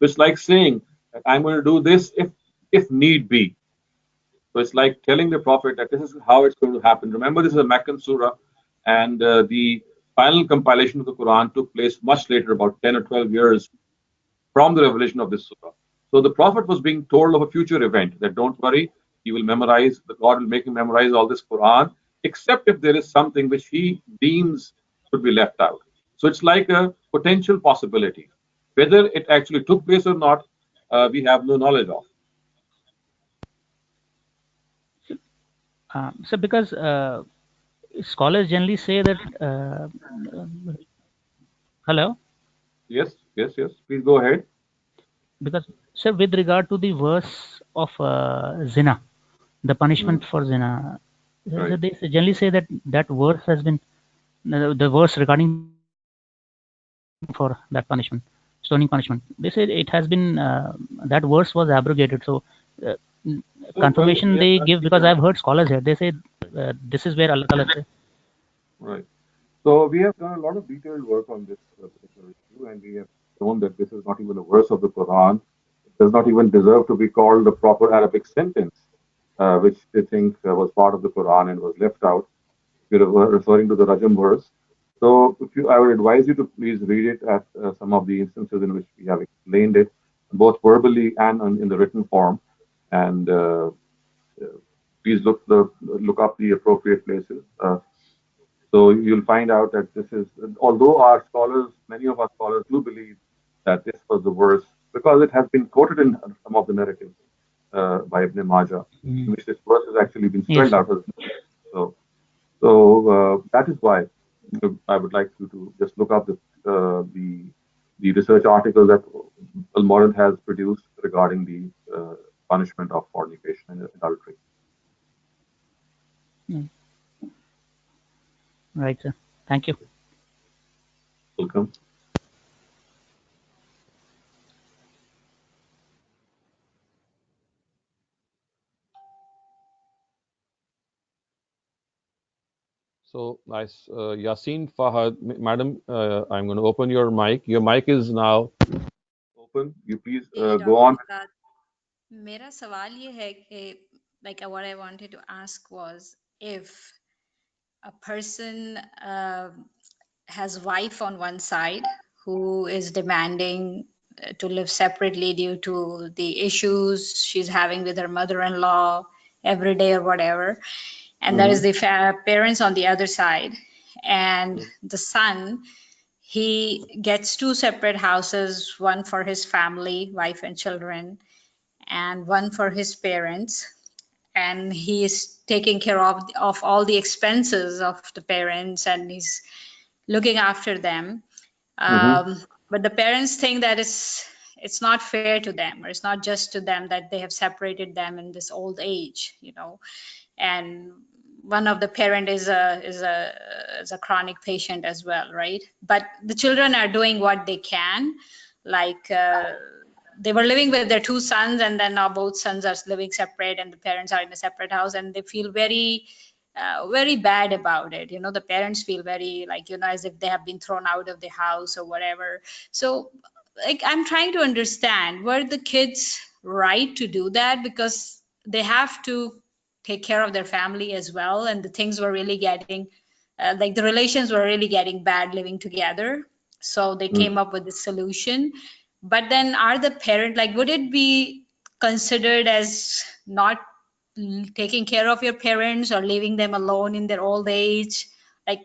It's like saying that I'm going to do this if need be. So it's like telling the Prophet that this is how it's going to happen. Remember, this is a Meccan surah, and the final compilation of the Quran took place much later, about 10 or 12 years from the revelation of this surah. So the Prophet was being told of a future event that don't worry, he will memorize, the God will make him memorize all this Quran, except if there is something which he deems should be left out. So it's like a potential possibility. Whether it actually took place or not, we have no knowledge of. So because scholars generally say that hello. Yes, yes, yes. Please go ahead. Because sir, with regard to the verse of zina, the Mm, punishment for zina, right. they generally say that that verse has been the verse regarding the punishment for that punishment. stoning punishment. They said it has been that verse was abrogated. So uh, confirmation yes, they that's give, the because point. I've heard scholars here. They say this is where Allah Ta'ala says. Right. So we have done a lot of detailed work on this particular issue, and we have shown that this is not even a verse of the Quran. It does not even deserve to be called a proper Arabic sentence, which they think was part of the Quran and was left out. If you're referring to the Rajam verse. So, if you, I would advise you to please read it at some of the instances in which we have explained it, both verbally and in the written form, and please look up the appropriate places. So you'll find out that this is, although our scholars, many of our scholars do believe that this was the verse, because it has been quoted in some of the narratives by Ibn Majah, in which this verse has actually been Yes, spelled sir. out. So that is why I would like you to just look up the research article that Al-Mawrid has produced regarding the punishment of fornication and adultery. Right, sir. Thank you. Welcome. So nice, Yasin Fahad, madam. I'm going to open your mic. Your mic is now open. You please Hey, go Dr. on. Shehzad. मेरा सवाल ये है कि like what I wanted to ask was if a person has wife on one side who is demanding to live separately due to the issues she's having with her mother-in-law every day or whatever, and there is Mm-hmm. the parents on the other side, and the son, he gets two separate houses, one for his family, wife and children, and one for his parents, and he is taking care of all the expenses of the parents, and he's looking after them. Mm-hmm. But the parents think that it's not fair to them, or it's not just to them, that they have separated them in this old age, you know. And one of the parent is a chronic patient as well, right? But the children are doing what they can, like they were living with their two sons, and then now both sons are living separate, and the parents are in a separate house, and they feel very bad about it. You know, the parents feel very, like, you know, as if they have been thrown out of the house or whatever. So, like, I'm trying to understand, were the kids right to do that? Because they have to take care of their family as well, and the things were really getting like the relations were really getting bad living together. So they came up with this solution. But then, are the parent, like, would it be considered as not taking care of your parents or leaving them alone in their old age? Like,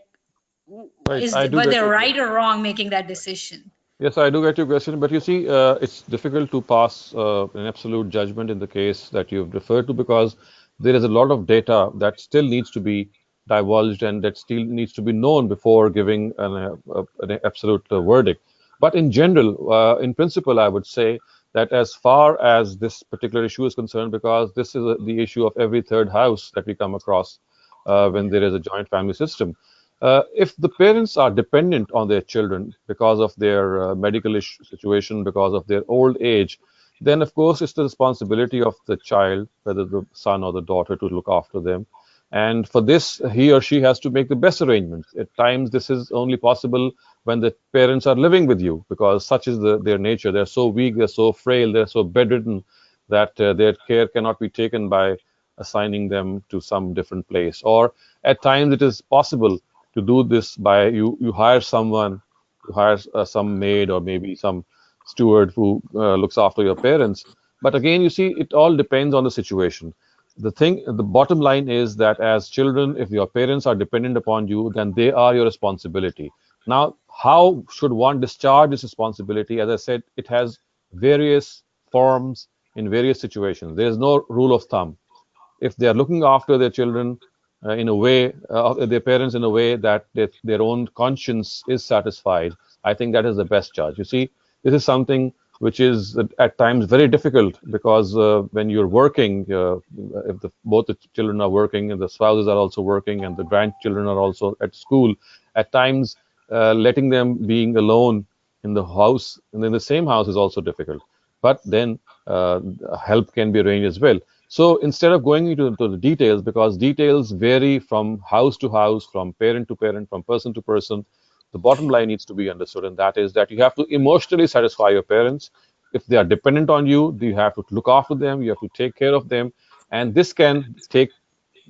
Right. I do were they get your right question. or wrong making that decision? Yes, I do get your question, but you see, it's difficult to pass an absolute judgment in the case that you've referred to, because there is a lot of data that still needs to be divulged and that still needs to be known before giving an absolute verdict. But in general, in principle, I would say that as far as this particular issue is concerned, because this is the issue of every third house that we come across when there is a joint family system. If the parents are dependent on their children because of their medical situation, because of their old age, then of course it's the responsibility of the child, whether the son or the daughter, to look after them. And for this, he or she has to make the best arrangements. At times, this is only possible when the parents are living with you, because such is their nature. They're so weak, they're so frail, they're so bedridden that their care cannot be taken by assigning them to some different place. Or at times, it is possible to do this by you hire someone, you hire some maid or maybe some steward who looks after your parents. But again, you see, it all depends on the situation. The bottom line is that as children, if your parents are dependent upon you, then they are your responsibility. Now, how should one discharge this responsibility? As I said, it has various forms in various situations. There is no rule of thumb. If they are looking after their children in a way, their parents in a way that their own conscience is satisfied, I think that is the best charge. You see, this is something which is at times very difficult, because when you're working, if both the children are working and the spouses are also working and the grandchildren are also at school, at times letting them being alone in the house and in the same house is also difficult. But then help can be arranged as well. So instead of going into the details, because details vary from house to house, from parent to parent, from person to person, the bottom line needs to be understood, and that is that you have to emotionally satisfy your parents. If they are dependent on you, you have to look after them, you have to take care of them, and this can take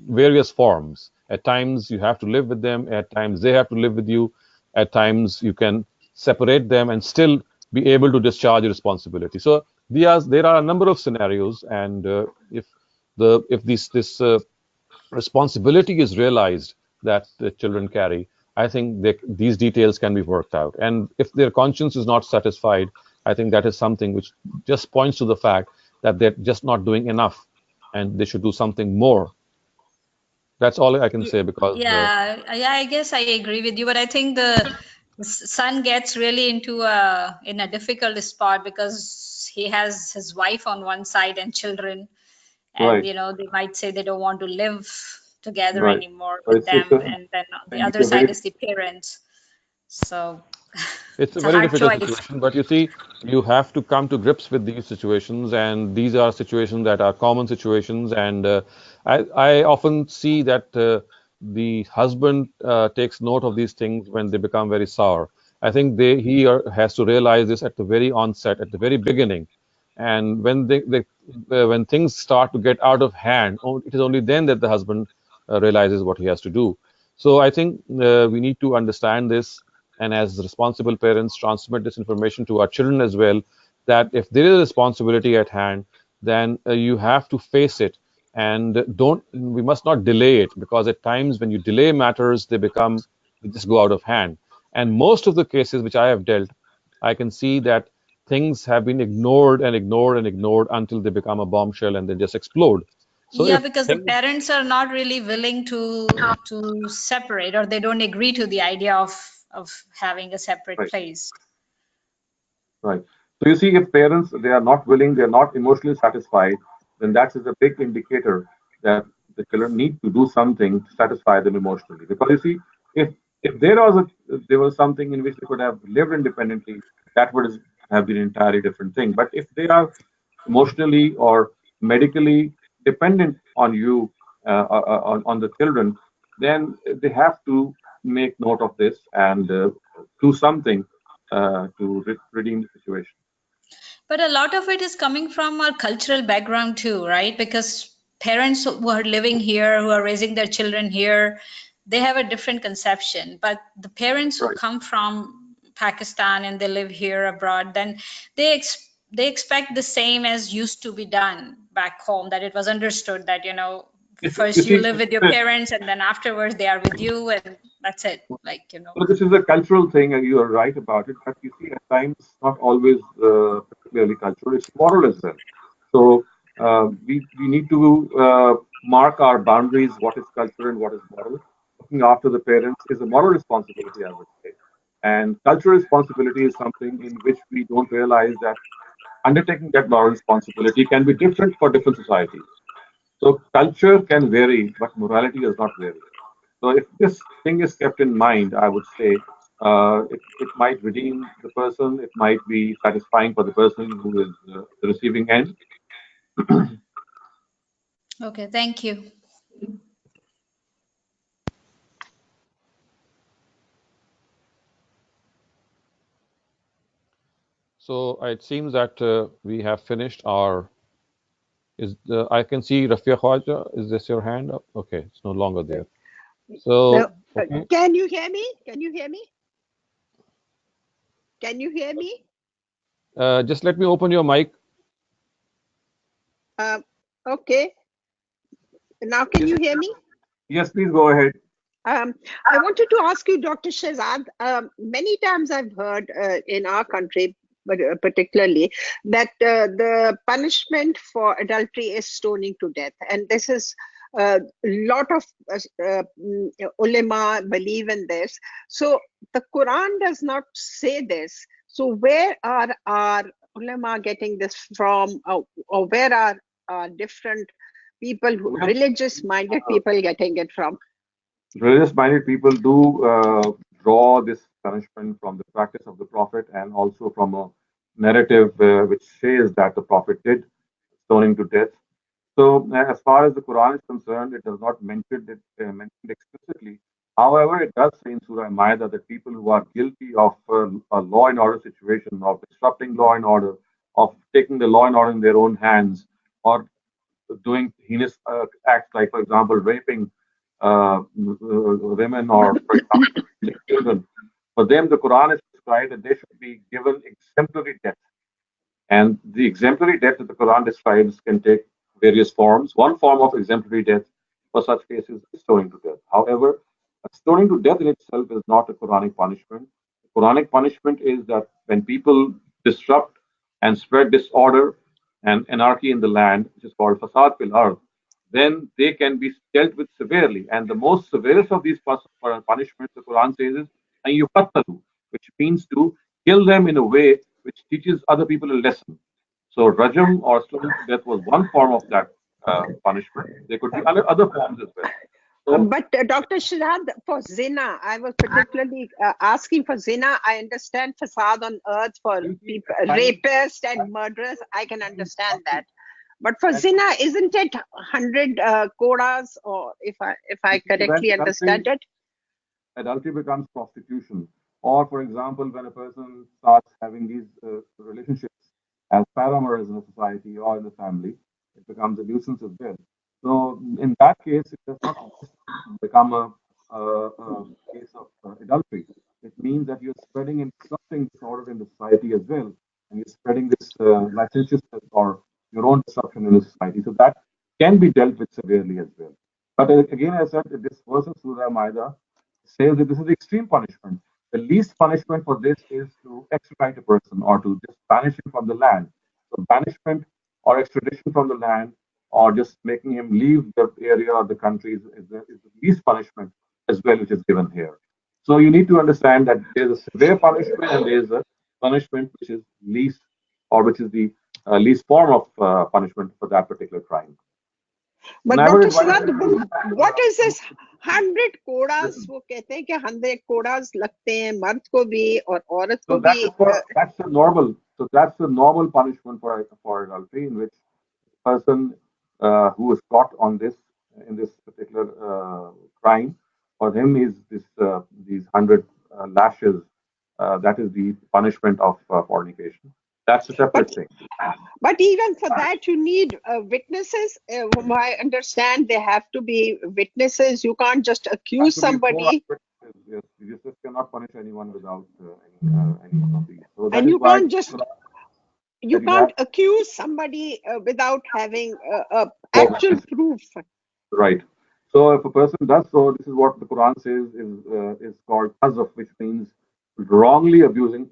various forms. At times you have to live with them, at times they have to live with you, at times you can separate them and still be able to discharge your responsibility. So there are a number of scenarios, and if this responsibility is realized that the children carry, I think these details can be worked out. And if their conscience is not satisfied, I think that is something which just points to the fact that they're just not doing enough and they should do something more. That's all I can say, because Yeah, I guess I agree with you, but I think the son gets really into in a difficult spot because he has his wife on one side and children, and right, they might say they don't want to live together right. anymore So with them, and then on the other it's a side very is the parents. So It's a it's a very hard difficult choice. situation, but you see, you have to come to grips with these situations, and these are situations that are common situations. And I often see that the husband takes note of these things when they become very sour. I think has to realize this at the very onset, at the very beginning, and when things start to get out of hand, it is only then that the husband realizes what he has to do. So I think we need to understand this, and as responsible parents transmit this information to our children as well, that if there is a responsibility at hand, then you have to face it, and don't we must not delay it, because at times when you delay matters, they just go out of hand. And most of the cases which I have dealt, I can see that things have been ignored and ignored and ignored until they become a bombshell and they just explode. So Yeah, if because the things parents are not really willing to separate, or they don't agree to the idea of having a separate Right, place. right. So you see, if parents they are not willing, they are not emotionally satisfied, then that is a big indicator that the children need to do something to satisfy them emotionally. Because you see, if there was something in which they could have lived independently, that would have been an entirely different thing. But if they are emotionally or medically dependent on you, on the children, then they have to make note of this and do something to redeem the situation. But a lot of it is coming from our cultural background too, right? Because parents who are living here, who are raising their children here, they have a different conception. But the parents who Right. come from Pakistan and they live here abroad, then they expect the same as used to be done back home, that it was understood that, You first you see, live with your parents and then afterwards they are with you, and that's it. so this is a cultural thing, and you are right about it. But you see, at times, not always particularly cultural; it's moral as well. So we need to mark our boundaries. What is cultural and what is moral? Looking after the parents is a moral responsibility, I would say. And cultural responsibility is something in which we don't realize that undertaking that moral responsibility can be different for different societies. So culture can vary, but morality does not vary. So if this thing is kept in mind, I would say it might redeem the person. It might be satisfying for the person who is the receiving end. Okay, thank you. so it seems that we have finished our. I can see Rafia Khwaja. Is this your hand up? Okay, it's no longer there. Now, So, okay. can you hear me? Can you hear me? Can you hear me? Just let me open your mic. Okay. Now, can Yes, you hear me? yes, please go ahead. I wanted to ask you, Dr. Shehzad, many times I've heard in our country, but particularly, that the punishment for adultery is stoning to death. And this is a lot of ulama believe in this. So the Quran does not say this. So where are our ulama getting this from? Or where are different people, Well, religious-minded uh, people getting it from? religious-minded people do draw this punishment from the practice of the Prophet and also from a narrative which says that the Prophet did stoning to death. So, as far as the Quran is concerned, it does not mention explicitly. However, it does say in Surah Maida that people who are guilty of a law and order situation, of disrupting law and order, of taking the law and order in their own hands, or doing heinous acts like, for example, raping women or, for example, children, for them, the Quran is prescribed that they should be given exemplary death. And the exemplary death that the Quran describes can take various forms. One form of exemplary death for such cases is stoning to death. However, stoning to death in itself is not a Quranic punishment. The Quranic punishment is that when people disrupt and spread disorder and anarchy in the land, which is called fasad fil ard, then they can be dealt with severely. And the most severest of these punishments, the Quran says, is ayyuqattalu, which means to kill them in a way which teaches other people a lesson. So rajam or stoning to death was one form of that punishment. There could be other forms as well. So, but Dr. Shehzad, for zina, I was particularly asking for zina. I understand fasad on earth for people, rapists and murderers. I can understand that. But for zina, isn't it 100 koras, or if I correctly understand it? Adultery becomes prostitution. Or, for example, when a person starts having these relationships as paramours in a society or in a family, it becomes a nuisance as well. So, in that case, it does not become a case of adultery. It means that you're spreading and disrupting disorder in the society as well, and you're spreading this licentiousness or your own disruption in the society. So that can be dealt with severely as well. But again, as I said, this verse of Surah Maida says that this is extreme punishment. The least punishment for this is to extradite a person or to just banish him from the land. So banishment or extradition from the land or just making him leave the area or the country is the least punishment as well, which is given here. So you need to understand that there is a severe punishment and there is a punishment which is least or which is the least form of punishment for that particular crime. But Dr. Shehzad, what is this 100 kodas? वो कहते हैं कि 100 kodas लगते हैं मर्द को भी और औरत को भी. That's the normal. So that's the normal punishment for adultery, in which person who is caught on this in this particular crime, for him is these 100 lashes. That is the punishment of fornication. That's a separate thing. But even for that, you need witnesses. I understand there have to be witnesses. You can't just accuse somebody. Yes, you just cannot punish anyone without any of these. So and you can't just you can't accuse somebody without having actual proof. Right. So if a person does so, this is what the Quran says is called qazf, which means wrongly abusing,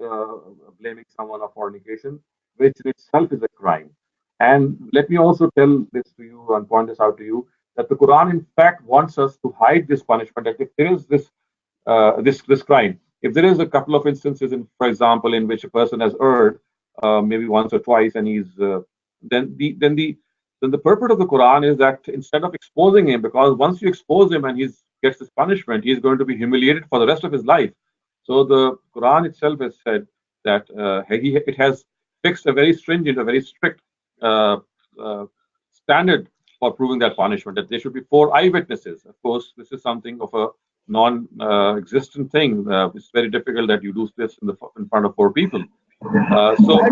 blaming someone of fornication, which in itself is a crime. And let me also tell this to you and point this out to you that the Quran, in fact, wants us to hide this punishment. That if there is this crime, if there is a couple of instances, for example, in which a person has erred, maybe once or twice, and he's then the purpose of the Quran is that instead of exposing him, because once you expose him and he gets this punishment, he is going to be humiliated for the rest of his life. So the Quran itself has said that it has fixed a very stringent, a very strict standard for proving that punishment, that there should be 4 eyewitnesses. Of course, this is something of a non-existent thing. It's very difficult that you do this in front of 4 people. Sorry,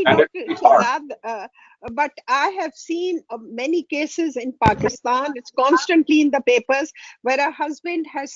Dr. Shehzad, but I have seen many cases in Pakistan. It's constantly in the papers where a husband has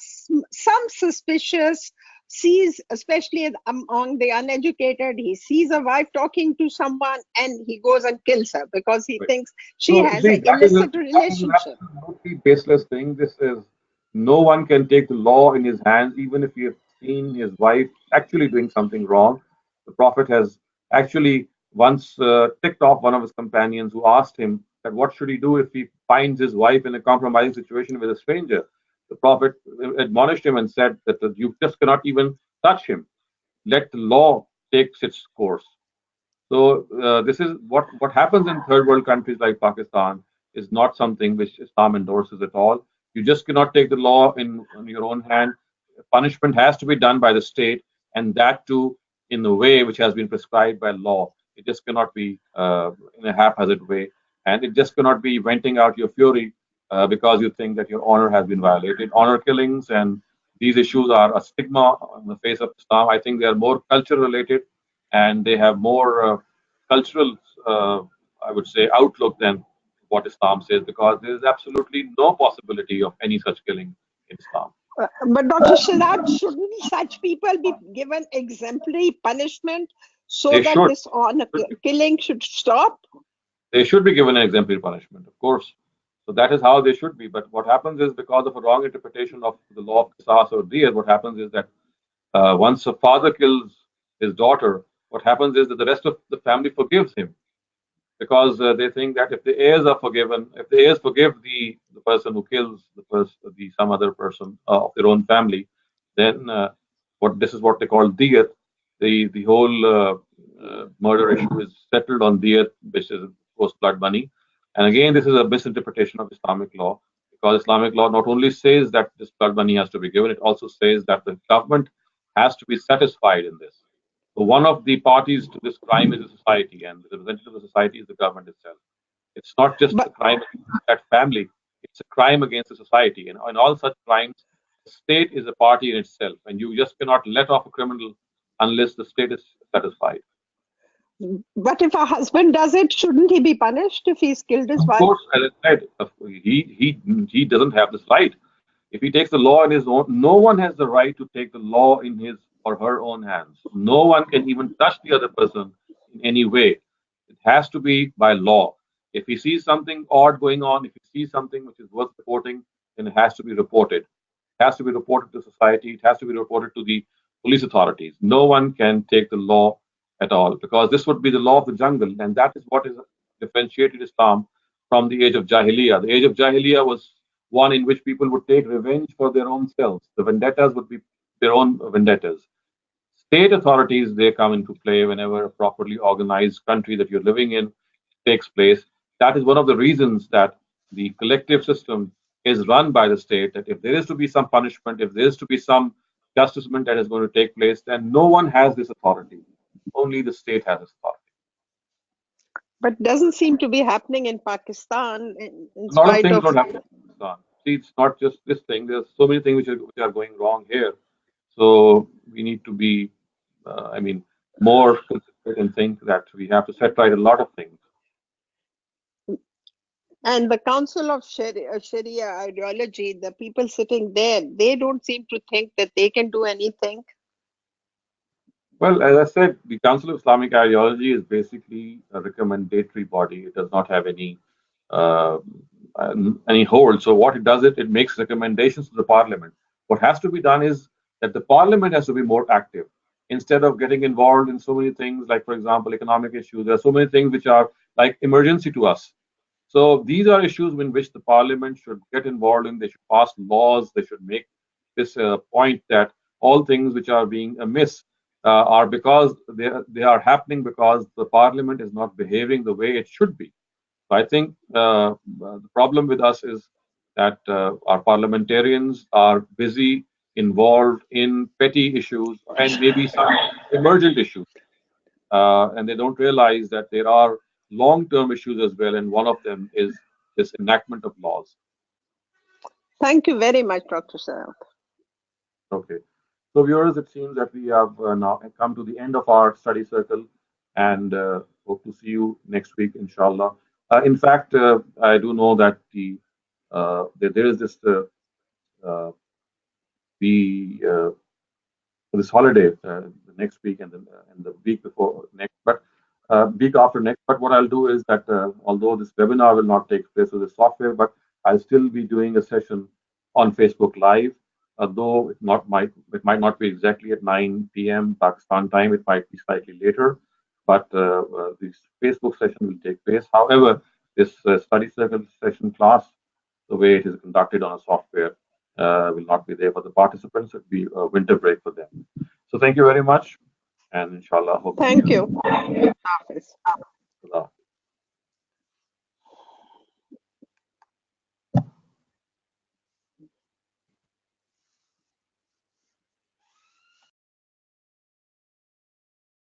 some suspicious, sees, especially among the uneducated, he sees a wife talking to someone and he goes and kills her because he thinks she has an illicit relationship. That is an absolutely baseless thing. This is, no one can take the law in his hands, even if he has seen his wife actually doing something wrong. The Prophet has actually once ticked off one of his companions who asked him that what should he do if he finds his wife in a compromising situation with a stranger. The Prophet admonished him and said that you just cannot even touch him. Let the law take its course. So this is what happens in third world countries like Pakistan is not something which Islam endorses at all. You just cannot take the law in your own hand, punishment has to be done by the state, and that too in the way which has been prescribed by law. It just cannot be in a haphazard way, and it just cannot be venting out your fury because you think that your honor has been violated. Honor killings and these issues are a stigma on the face of Islam. I think they are more culture related, and they have more cultural, I would say, outlook than what Islam says, because there is absolutely no possibility of any such killing in Islam. But Dr. Shehzad, shouldn't such people be given exemplary punishment so They that should. this honor killing should stop? They should be given an exemplary punishment, of course. So that is how they should be. But what happens is, because of a wrong interpretation of the law of qisas or diyat, what happens is that once a father kills his daughter, what happens is that the rest of the family forgives him, because they think that if the heirs are forgiven, if the heirs forgive the person who kills the some other person of their own family, then what this is what they call diyat. The whole murder issue is settled on diyat, which is of course blood money. And again, this is a misinterpretation of Islamic law, because Islamic law not only says that this blood money has to be given, it also says that the government has to be satisfied in this. So one of the parties to this crime is the society, and the representative of the society is the government itself. It's not just a crime against that family; it's a crime against the society. And in all such crimes, the state is a party in itself, and you just cannot let off a criminal unless the state is satisfied. But if a husband does it, shouldn't he be punished if he's killed his Of wife? course, as I said, he doesn't have this right. If he takes the law in his own, no one has the right to take the law in his or her own hands. No one can even touch the other person in any way. It has to be by law. If he sees something odd going on, if he sees something which is worth reporting, then it has to be reported. It has to be reported to society. It has to be reported to the police authorities. No one can take the law at all, because this would be the law of the jungle, and that is what is differentiated Islam from the age of Jahiliyyah. The age of Jahiliyyah was one in which people would take revenge for their own selves. The vendettas would be their own vendettas. State authorities, they come into play whenever a properly organized country that you're living in takes place. That is one of the reasons that the collective system is run by the state, that if there is to be some punishment, if there is to be some justicement that is going to take place, then no one has this authority. Only the state has this authority. But doesn't seem to be happening in Pakistan in A lot of spite things of. don't happen in Pakistan. See, it's not just this thing. There's so many things which are going wrong here. So we need to be, more considerate and think that we have to set right a lot of things. And the Council of Sharia Ideology, the people sitting there, they don't seem to think that they can do anything. Well, as I said, the Council of Islamic Ideology is basically a recommendatory body. It does not have uh, any hold. So what it does, it makes recommendations to the Parliament. What has to be done is that the Parliament has to be more active, instead of getting involved in so many things, like, for example, economic issues. There are so many things which are like emergency to us. So these are issues in which the Parliament should get involved in. They should pass laws. They should make this point that all things which are being amiss are because they are happening because the Parliament is not behaving the way it should be. So I think the problem with us is that our parliamentarians are busy involved in petty issues and maybe some emergent issues, and they don't realize that there are long-term issues as well, and one of them is this enactment of laws. Thank you very much, Dr. Shehzad. Okay. So viewers, it seems that we have now come to the end of our study circle, and hope to see you next week, inshallah. In fact, I do know that there is this the this holiday the next week and the week before next, but week after next. But what I'll do is that although this webinar will not take place with the software, but I'll still be doing a session on Facebook Live. Though it might not be exactly at 9 p.m. Pakistan time. It might be slightly later, but this Facebook session will take place. However, this study circle session class, the way it is conducted on a software, will not be there for the participants. It will be a winter break for them. So thank you very much, and inshallah, hope to see Thank you. you. Hafiz.